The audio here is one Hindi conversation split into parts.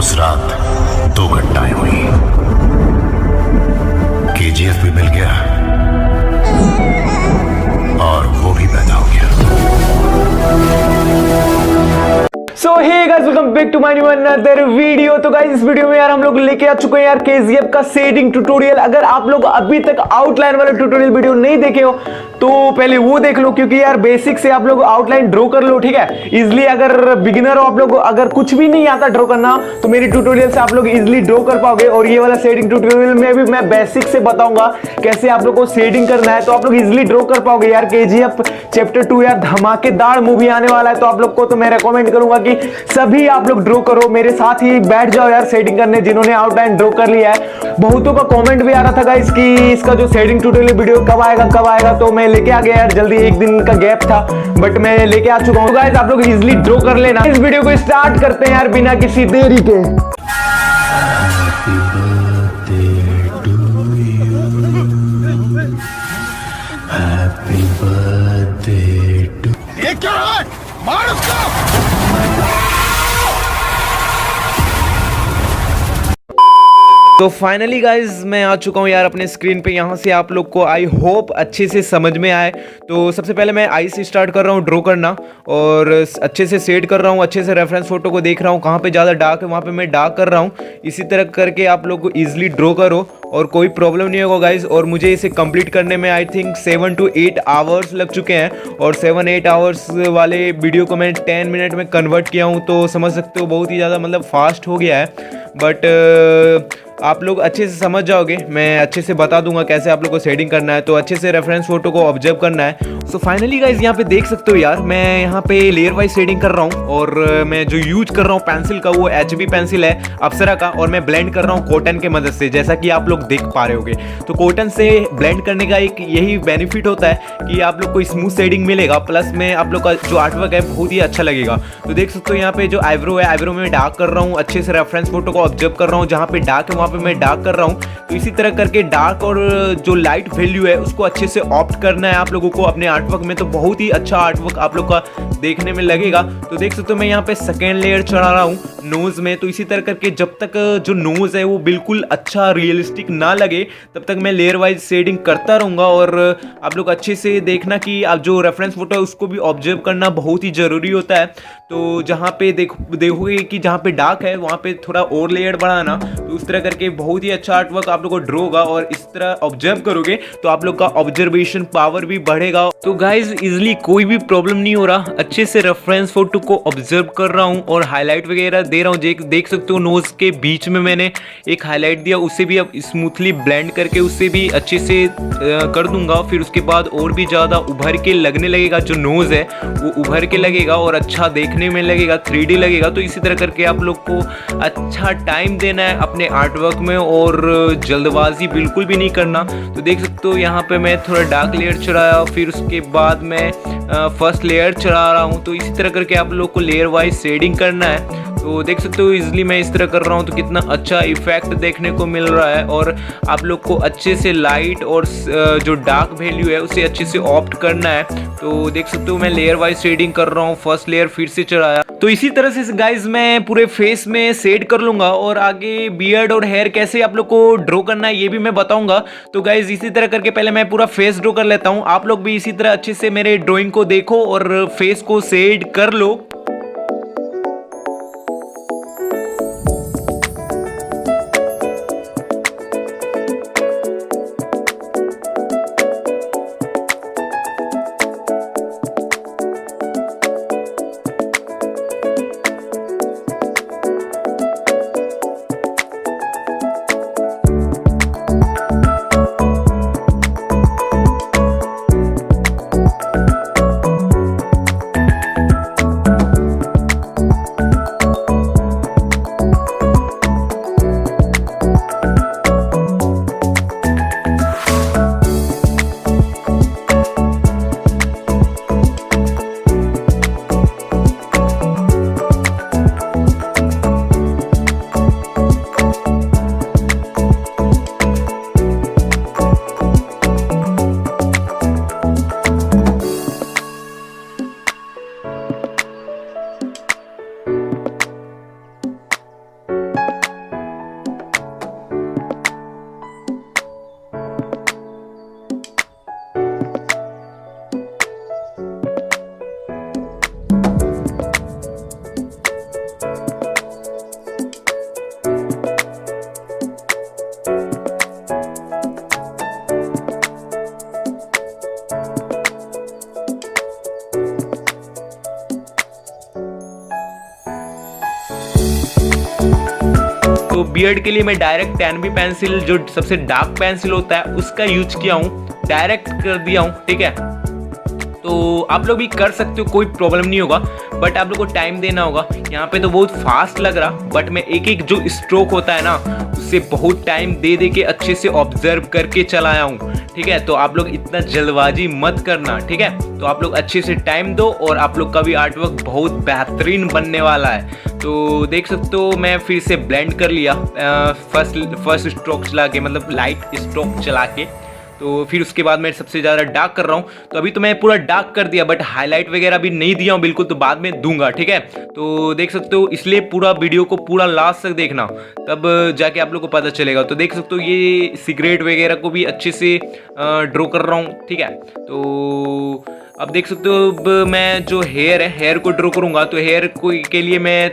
उस रात 2 घटनाएं हुई। केजीएफ भी मिल गया और वो भी पैदा हो गया। So hey guys, welcome back to my new another video. तो गाइस, इस वीडियो में यार हम लोग लेके आ चुके हैं यार केजीएफ का शेडिंग ट्यूटोरियल। अगर आप लोग अभी तक आउटलाइन वाला ट्यूटोरियल वीडियो नहीं देखे हो तो पहले वो देख लो, क्योंकि यार बेसिक से आप लोग आउटलाइन ड्रॉ कर लो, ठीक है। इजिली अगर बिगिनर हो आप लोग, अगर कुछ भी नहीं आता ड्रॉ करना, तो मेरे ट्यूटोरियल से आप लोग इजिली ड्रॉ कर पाओगे। और ये वाला शेडिंग ट्यूटोरियल में भी मैं बेसिक से बताऊंगा कैसे आप लोग को शेडिंग करना है, तो आप लोग इजिली ड्रॉ कर पाओगे। यार केजीएफ चैप्टर 2 यार धमाकेदार मूवी आने वाला है, तो आप लोग को तो मैं रेकमेंड करूंगा कि सभी आप लोग ड्रॉ करो, मेरे साथ ही बैठ जाओ यार शेडिंग करने, जिन्होंने आउटलाइन ड्रॉ कर लिया है। बहुतों का कमेंट भी आ रहा था गाइस कि इसका जो शेडिंग ट्यूटोरियल वीडियो कब आएगा, तो मैं लेके आ गया यार जल्दी। एक दिन का गैप था बट मैं लेके आ चुका हूं। तो गाइस, आप लोग इजीली ड्रॉ कर लेना। इस वीडियो को स्टार्ट करते हैं यार बिना किसी देरी के। Happy birthday to. ये क्या है? मार उसको! तो फाइनली गाइज मैं आ चुका हूँ यार अपने स्क्रीन पे। यहाँ से आप लोग को आई होप अच्छे से समझ में आए। तो सबसे पहले मैं आई से स्टार्ट कर रहा हूँ ड्रॉ करना, और अच्छे से सेट कर रहा हूँ, अच्छे से रेफरेंस फोटो को देख रहा हूँ कहाँ पे ज़्यादा डार्क है वहाँ पे मैं डार्क कर रहा हूँ। इसी तरह करके आप लोग को ईजिली ड्रॉ करो और कोई प्रॉब्लम नहीं होगा गाइज। और मुझे इसे कंप्लीट करने में आई थिंक 7 to 8 आवर्स लग चुके हैं, और 7-8 आवर्स वाले वीडियो को मैं 10 मिनट में कन्वर्ट किया हूँ। तो समझ सकते हो बहुत ही ज़्यादा मतलब फास्ट हो गया है। बट आप लोग अच्छे से समझ जाओगे, मैं अच्छे से बता दूंगा कैसे आप लोग को शेडिंग करना है। तो अच्छे से रेफरेंस फोटो को ऑब्जर्व करना है। सो फाइनली गाइज यहाँ पे देख सकते हो यार मैं यहाँ पे लेयर वाइज शेडिंग कर रहा हूँ, और मैं जो यूज कर रहा हूँ पेंसिल का वो HB पेंसिल है अप्सरा का, और मैं ब्लेंड कर रहा हूँ कॉटन के मदद से, जैसा कि आप लोग देख पा रहे होगे। तो कॉटन से ब्लेंड करने का एक यही बेनिफिट होता है कि आप लोग को स्मूथ शेडिंग मिलेगा, प्लस में आप लोग का जो आर्टवर्क है बहुत ही अच्छा लगेगा। तो देख सकते हो यहाँ पे जो आईब्रो है, आईब्रो में डार्क कर रहा हूँ, अच्छे से रेफरेंस फोटो को ऑब्जर्व कर रहा हूँ, जहाँ पे डार्क है वहाँ पे मैं डार्क कर रहा हूँ। तो इसी तरह करके डार्क और जो लाइट वैल्यू है उसको अच्छे से ऑप्ट करना है आप लोगों को अपने आर्टवर्क में। तो बहुत ही अच्छा आर्टवर्क आप लोग का देखने में लगेगा। तो देख सकते हो मैं यहाँ पे सेकेंड लेयर चढ़ा रहा हूँ नोज में। तो इसी तरह करके जब तक जो नोज है वो बिल्कुल अच्छा रियलिस्टिक ना लगे तब तक मैं लेयर वाइज शेडिंग करता रहूँगा। और आप लोग अच्छे से देखना कि आप जो रेफरेंस फोटो है उसको भी ऑब्जर्व करना बहुत ही ज़रूरी होता है। तो जहाँ पे देखोगे कि जहाँ पे डार्क है वहाँ पे थोड़ा और लेयर बढ़ाना, तो उस तरह करके बहुत ही अच्छा आर्टवर्क आप लोग को ड्रॉ होगा। और इस तरह ऑब्जर्व करोगे तो आप लोग का ऑब्जर्वेशन पावर भी बढ़ेगा। तो गाइज इजिली कोई भी प्रॉब्लम नहीं हो रहा, अच्छे से रेफरेंस फोटो को ऑब्जर्व कर रहा हूँ और हाईलाइट वगैरह दे रहा हूँ। देख सकते हो नोज के बीच में मैंने एक हाईलाइट दिया, उससे भी अब स्मूथली ब्लेंड करके उससे भी अच्छे से कर दूंगा। फिर उसके बाद और भी ज़्यादा उभर के लगने लगेगा, जो नोज है वो उभर के लगेगा और अच्छा देखने में लगेगा, 3D लगेगा। तो इसी तरह करके आप लोग को अच्छा टाइम देना है अपने आर्टवर्क में, और जल्दबाजी बिल्कुल भी नहीं करना। तो देख सकते हो यहाँ पे मैं थोड़ा डार्क लेयर चढ़ाया, फिर उसके बाद मैं फर्स्ट लेयर चढ़ा रहा हूँ। तो इसी तरह करके आप लोग को लेयर वाइज शेडिंग करना है। तो देख सकते हो इजिली मैं इस तरह कर रहा हूँ तो कितना अच्छा इफेक्ट देखने को मिल रहा है। और आप लोग को अच्छे से लाइट और जो डार्क वैल्यू है उसे अच्छे से ऑप्ट करना है। तो देख सकते हो मैं लेयर वाइज शेडिंग कर रहा हूँ, फर्स्ट लेयर फिर से चढ़ाया। तो इसी तरह से गाइज मैं पूरे फेस में शेड कर लूंगा, और आगे बियर्ड और हेयर कैसे आप लोग को ड्रॉ करना है ये भी मैं बताऊंगा। तो गाइज इसी तरह करके पहले मैं पूरा फेस ड्रॉ कर लेता हूँ। आप लोग भी इसी तरह अच्छे से मेरे ड्रॉइंग को देखो और फेस को शेड कर लो। तो बियर्ड के लिए मैं डायरेक्ट 10B पेंसिल, जो सबसे डार्क पेंसिल होता है, उसका यूज किया हूँ, डायरेक्ट कर दिया हूँ, ठीक है। तो आप लोग भी कर सकते हो, कोई प्रॉब्लम नहीं होगा, बट आप लोग को टाइम देना होगा। यहाँ पे तो बहुत फास्ट लग रहा, बट मैं एक एक जो स्ट्रोक होता है ना, उससे बहुत टाइम दे दे के अच्छे से ऑब्जर्व करके चलाया हूँ, ठीक है। तो आप लोग इतना जल्दबाजी मत करना, ठीक है। तो आप लोग अच्छे से टाइम दो और आप लोग का भी आर्ट वर्क बहुत बेहतरीन बनने वाला है। तो देख सकते हो मैं फिर से ब्लेंड कर लिया फर्स्ट स्ट्रोक चला के, मतलब लाइट स्ट्रोक चला के। तो फिर उसके बाद मैं सबसे ज़्यादा डार्क कर रहा हूँ। तो अभी तो मैं पूरा डार्क कर दिया, बट हाईलाइट वगैरह भी नहीं दिया हूँ बिल्कुल, तो बाद में दूंगा, ठीक है। तो देख सकते हो, इसलिए पूरा वीडियो को पूरा लास्ट तक देखना, तब जाके आप लोग को पता चलेगा। तो देख सकते हो ये सिगरेट वगैरह को भी अच्छे से ड्रॉ कर रहा हूँ, ठीक है। तो अब देख सकते हो, अब मैं जो हेयर है, हेयर को ड्रॉ करूंगा। तो हेयर को के लिए मैं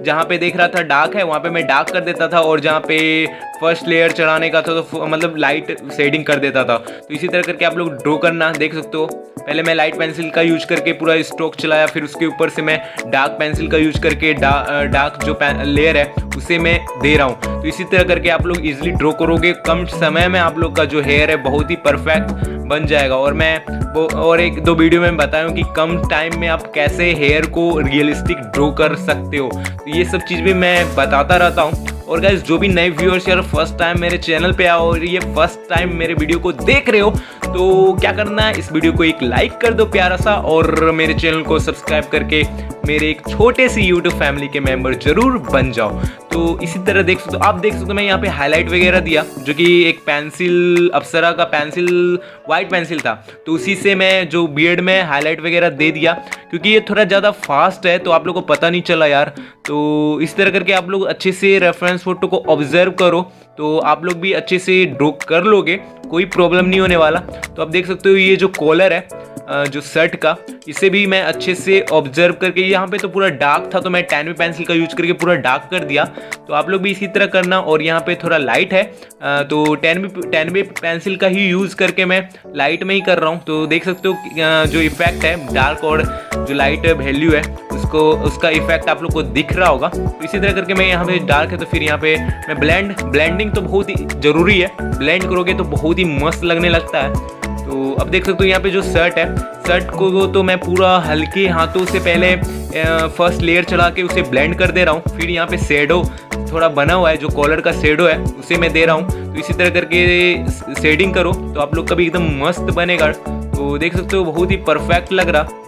जहाँ पे देख रहा था डार्क है, वहाँ पे मैं डार्क कर देता था, और जहाँ पे फर्स्ट लेयर चढ़ाने का था तो मतलब लाइट शेडिंग कर देता था। तो इसी तरह करके आप लोग ड्रॉ करना। देख सकते हो पहले मैं लाइट पेंसिल का यूज करके पूरा स्ट्रोक चलाया, फिर उसके ऊपर से मैं डार्क पेंसिल का यूज करके डार्क जो लेयर है उसे मैं दे रहा हूँ। तो इसी तरह करके आप लोग इजीली ड्रॉ करोगे, कम समय में आप लोग का जो हेयर है बहुत ही परफेक्ट बन जाएगा। और मैं वो और एक दो वीडियो में बताया हूँ कि कम टाइम में आप कैसे हेयर को रियलिस्टिक ड्रॉ कर सकते हो। तो ये सब चीज़ भी मैं बताता रहता हूँ। और गाइस, जो भी नए व्यूअर्स यार फर्स्ट टाइम मेरे चैनल पे आओ और ये फर्स्ट टाइम मेरे वीडियो को देख रहे हो, तो क्या करना है, इस वीडियो को एक लाइक कर दो प्यारा सा, और मेरे चैनल को सब्सक्राइब करके मेरे एक छोटे सी यूट्यूब फैमिली के मेंबर जरूर बन जाओ। तो इसी तरह देख सकते हो, आप देख सकते हो मैं यहाँ पे हाईलाइट वगैरह दिया, जो कि एक पेंसिल अप्सरा का पेंसिल वाइट पेंसिल था, तो उसी से मैं जो बियर्ड में हाईलाइट वगैरह दे दिया, क्योंकि ये थोड़ा ज़्यादा फास्ट है तो आप लोग को पता नहीं चला यार। तो इस तरह करके आप लोग अच्छे से रेफरेंस फोटो को ऑब्जर्व करो, तो आप लोग भी अच्छे से ड्रॉ कर लोगे, कोई प्रॉब्लम नहीं होने वाला। तो आप देख सकते हो ये जो कॉलर है जो शर्ट का, इसे भी मैं अच्छे से ऑब्जर्व करके, यहाँ पे तो पूरा डार्क था तो मैं 10B पेंसिल का यूज करके पूरा डार्क कर दिया। तो आप लोग भी इसी तरह करना। और यहाँ पे थोड़ा लाइट है तो 10B पेंसिल का ही यूज करके मैं लाइट में ही कर रहा हूँ। तो देख सकते हो जो इफेक्ट है डार्क और जो लाइट वैल्यू है उसका इफेक्ट आप लोग को दिख रहा होगा। तो इसी तरह करके मैं यहाँ पे डार्क है तो फिर यहाँ पे मैं ब्लेंडिंग तो बहुत ही जरूरी है, ब्लेंड करोगे तो बहुत ही मस्त लगने लगता है। तो अब देख सकते हो यहाँ पे जो शर्ट है, शर्ट को तो मैं पूरा हल्के हाथों से पहले फर्स्ट लेयर चढ़ा के उसे ब्लेंड कर दे रहा हूँ। फिर यहाँ पे शेडो थोड़ा बना हुआ है, जो कॉलर का शेडो है उसे मैं दे रहा हूँ। तो इसी तरह करके शेडिंग करो तो आप लोग का भी एकदम मस्त बनेगा। तो देख सकते हो बहुत ही परफेक्ट लग रहा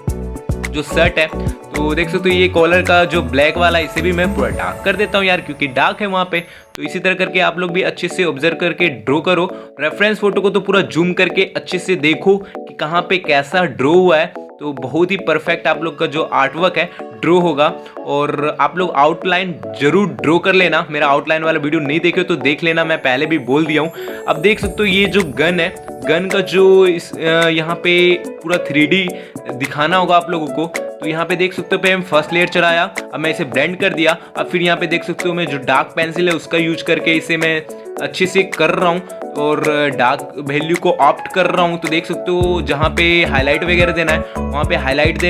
जो शर्ट है। तो देख सकते हो ये कॉलर का जो ब्लैक वाला, इसे भी मैं पूरा डार्क कर देता हूँ यार, क्योंकि डार्क है वहाँ पे। तो इसी तरह करके आप लोग भी अच्छे से ऑब्जर्व करके ड्रॉ करो। रेफरेंस फोटो को तो पूरा जूम करके अच्छे से देखो कि कहाँ पे कैसा ड्रॉ हुआ है। तो बहुत ही परफेक्ट आप लोग का जो आर्टवर्क है ड्रॉ होगा। और आप लोग आउटलाइन जरूर ड्रॉ कर लेना। मेरा आउटलाइन वाला वीडियो नहीं देखे तो देख लेना, मैं पहले भी बोल दिया हूँ। अब देख सकते हो ये जो गन है, गन का जो यहाँ पे पूरा 3D दिखाना होगा आप लोगों को। तो यहाँ पे देख सकते हो पहले फर्स्ट लेयर चढ़ाया, अब मैं इसे ब्लेंड कर दिया। अब फिर यहाँ पे देख सकते हो मैं जो डार्क पेंसिल है उसका यूज करके इसे मैं अच्छे से कर रहा हूँ और डार्क वैल्यू को ऑप्ट कर रहा हूँ। तो देख सकते हो जहाँ पे हाईलाइट वगैरह देना है वहाँ पे हाईलाइट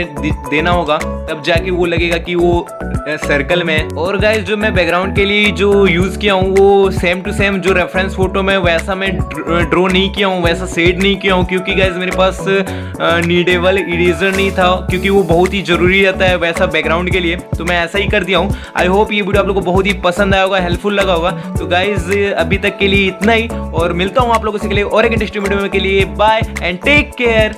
देना होगा, तब जाके वो लगेगा कि वो सर्कल में है। और गाइस, जो मैं बैकग्राउंड के लिए जो यूज़ किया हूँ वो सेम टू सेम जो रेफरेंस फोटो में वैसा मैं ड्रॉ नहीं किया हूँ, वैसा शेड नहीं किया हूँ, क्योंकि गाइस मेरे पास नीडेबल इरेजर नहीं था, क्योंकि वो बहुत ही ज़रूरी रहता है वैसा बैकग्राउंड के लिए। तो मैं ऐसा ही कर दिया हूँ। आई होप ये वीडियो आप लोगों को बहुत ही पसंद आया होगा, हेल्पफुल लगा होगा। तो गाइस अभी तक के लिए इतना ही, और मिलता हूँ आप लोगों से के लिए और एक इंटरेस्टिंग वीडियो के लिए। Bye and take care.